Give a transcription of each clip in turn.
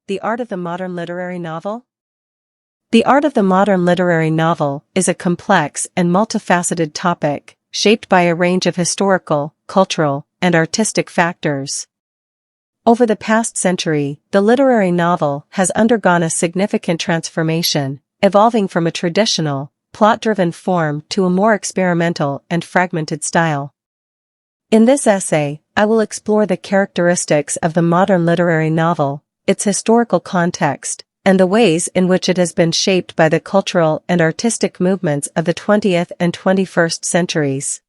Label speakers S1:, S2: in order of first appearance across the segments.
S1: The art of the modern literary novel? The art of the modern literary novel is a complex and multifaceted topic, shaped by a range of historical, cultural, and artistic factors. Over the past century, the literary novel has undergone a significant transformation, evolving from a traditional, plot-driven form to a more experimental and fragmented style. In this essay, I will explore the characteristics of the modern literary novel, its historical context, and the ways in which it has been shaped by the cultural and artistic movements of the 20th and 21st centuries.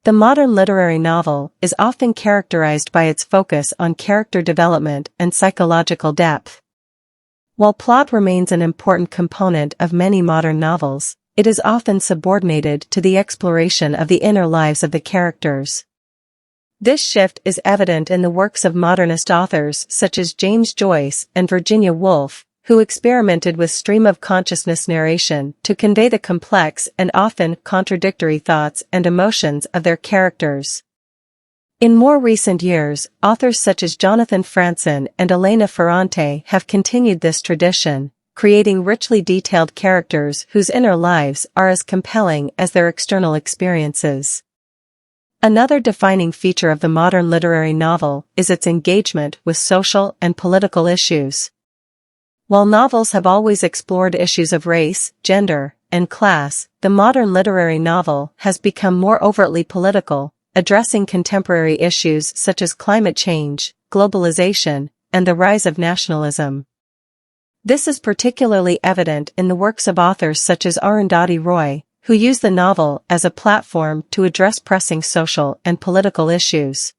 S1: The modern literary novel is often characterized by its focus on character development and psychological depth. While plot remains an important component of many modern novels, it is often subordinated to the exploration of the inner lives of the characters. This shift is evident in the works of modernist authors such as James Joyce and Virginia Woolf, who experimented with stream-of-consciousness narration to convey the complex and often contradictory thoughts and emotions of their characters. In more recent years, authors such as Jonathan Franzen and Elena Ferrante have continued this tradition, creating richly detailed characters whose inner lives are as compelling as their external experiences. Another defining feature of the modern literary novel is its engagement with social and political issues. While novels have always explored issues of race, gender, and class, the modern literary novel has become more overtly political, addressing contemporary issues such as climate change, globalization, and the rise of nationalism. This is particularly evident in the works of authors such as Arundhati Roy, who use the novel as a platform to address pressing social and political issues.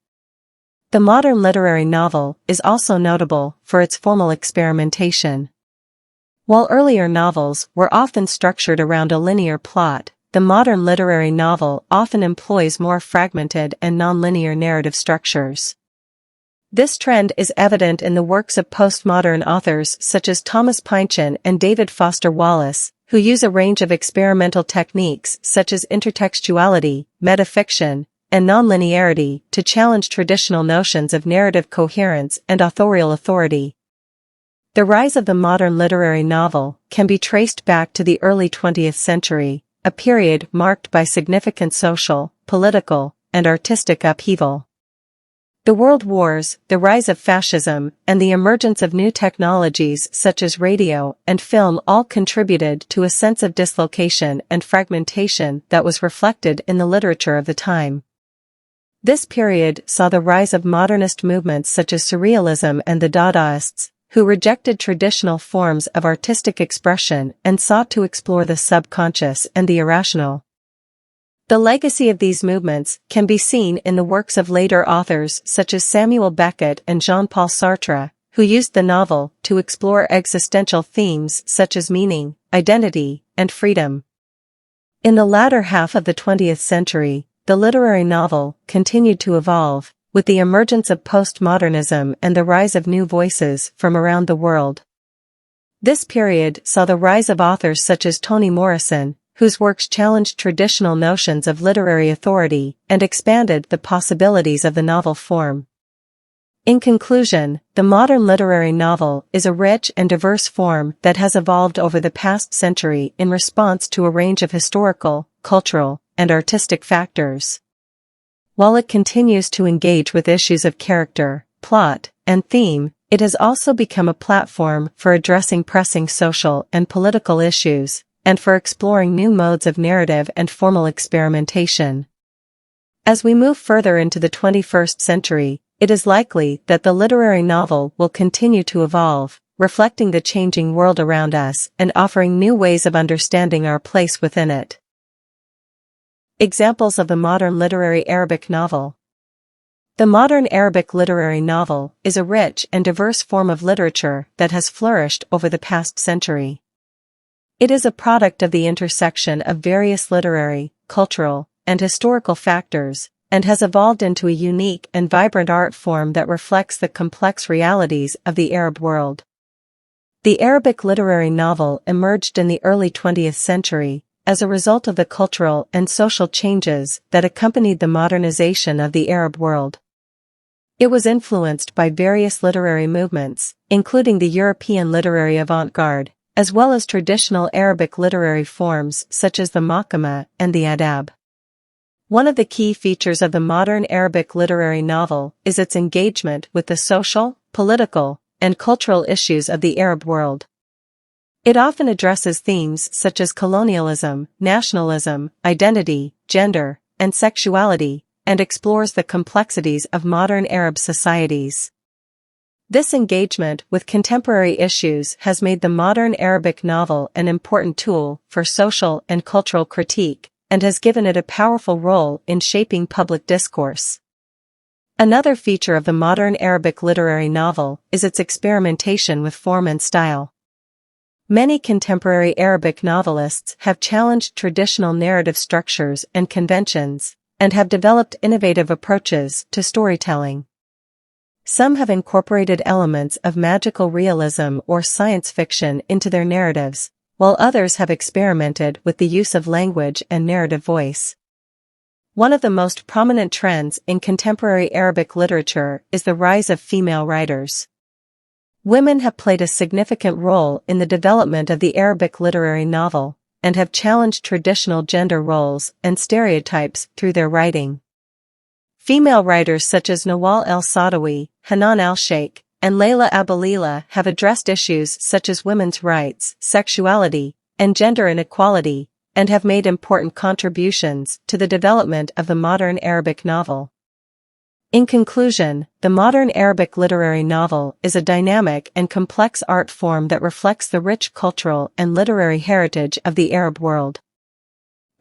S1: The modern literary novel is also notable for its formal experimentation. While earlier novels were often structured around a linear plot, the modern literary novel often employs more fragmented and nonlinear narrative structures. This trend is evident in the works of postmodern authors such as Thomas Pynchon and David Foster Wallace, who use a range of experimental techniques such as intertextuality, metafiction, and nonlinearity to challenge traditional notions of narrative coherence and authorial authority. The rise of the modern literary novel can be traced back to the early 20th century, a period marked by significant social, political, and artistic upheaval. The World Wars, the rise of fascism, and the emergence of new technologies such as radio and film all contributed to a sense of dislocation and fragmentation that was reflected in the literature of the time. This period saw the rise of modernist movements such as Surrealism and the Dadaists, who rejected traditional forms of artistic expression and sought to explore the subconscious and the irrational. The legacy of these movements can be seen in the works of later authors such as Samuel Beckett and Jean-Paul Sartre, who used the novel to explore existential themes such as meaning, identity, and freedom. In the latter half of the 20th century, the literary novel continued to evolve, with the emergence of postmodernism and the rise of new voices from around the world. This period saw the rise of authors such as Toni Morrison, whose works challenged traditional notions of literary authority and expanded the possibilities of the novel form. In conclusion, the modern literary novel is a rich and diverse form that has evolved over the past century in response to a range of historical, cultural, and artistic factors. While it continues to engage with issues of character, plot, and theme, it has also become a platform for addressing pressing social and political issues, and for exploring new modes of narrative and formal experimentation. As we move further into the 21st century, it is likely that the literary novel will continue to evolve, reflecting the changing world around us and offering new ways of understanding our place within it. Examples of the modern literary Arabic novel. The modern Arabic literary novel is a rich and diverse form of literature that has flourished over the past century. It is a product of the intersection of various literary, cultural, and historical factors, and has evolved into a unique and vibrant art form that reflects the complex realities of the Arab world. The Arabic literary novel emerged in the early 20th century, as a result of the cultural and social changes that accompanied the modernization of the Arab world. It was influenced by various literary movements, including the European literary avant-garde, as well as traditional Arabic literary forms such as the Makama and the Adab. One of the key features of the modern Arabic literary novel is its engagement with the social, political, and cultural issues of the Arab world. It often addresses themes such as colonialism, nationalism, identity, gender, and sexuality, and explores the complexities of modern Arab societies. This engagement with contemporary issues has made the modern Arabic novel an important tool for social and cultural critique, and has given it a powerful role in shaping public discourse. Another feature of the modern Arabic literary novel is its experimentation with form and style. Many contemporary Arabic novelists have challenged traditional narrative structures and conventions, and have developed innovative approaches to storytelling. Some have incorporated elements of magical realism or science fiction into their narratives, while others have experimented with the use of language and narrative voice. One of the most prominent trends in contemporary Arabic literature is the rise of female writers. Women have played a significant role in the development of the Arabic literary novel, and have challenged traditional gender roles and stereotypes through their writing. Female writers such as Nawal el-Saadawi, Hanan al-Sheikh, and Layla Abu-Layla have addressed issues such as women's rights, sexuality, and gender inequality, and have made important contributions to the development of the modern Arabic novel. In conclusion, the modern Arabic literary novel is a dynamic and complex art form that reflects the rich cultural and literary heritage of the Arab world.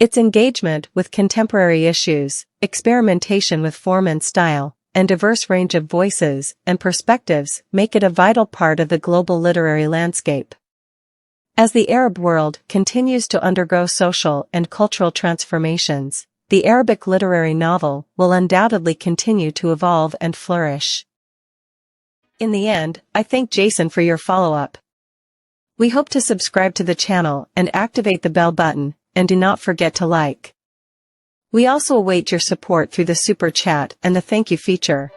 S1: Its engagement with contemporary issues, experimentation with form and style, and diverse range of voices and perspectives make it a vital part of the global literary landscape. As the Arab world continues to undergo social and cultural transformations, the Arabic literary novel will undoubtedly continue to evolve and flourish. In the end, I thank Jason for your follow-up. We hope to subscribe to the channel and activate the bell button, and do not forget to like. We also await your support through the Super Chat and the Thank You feature.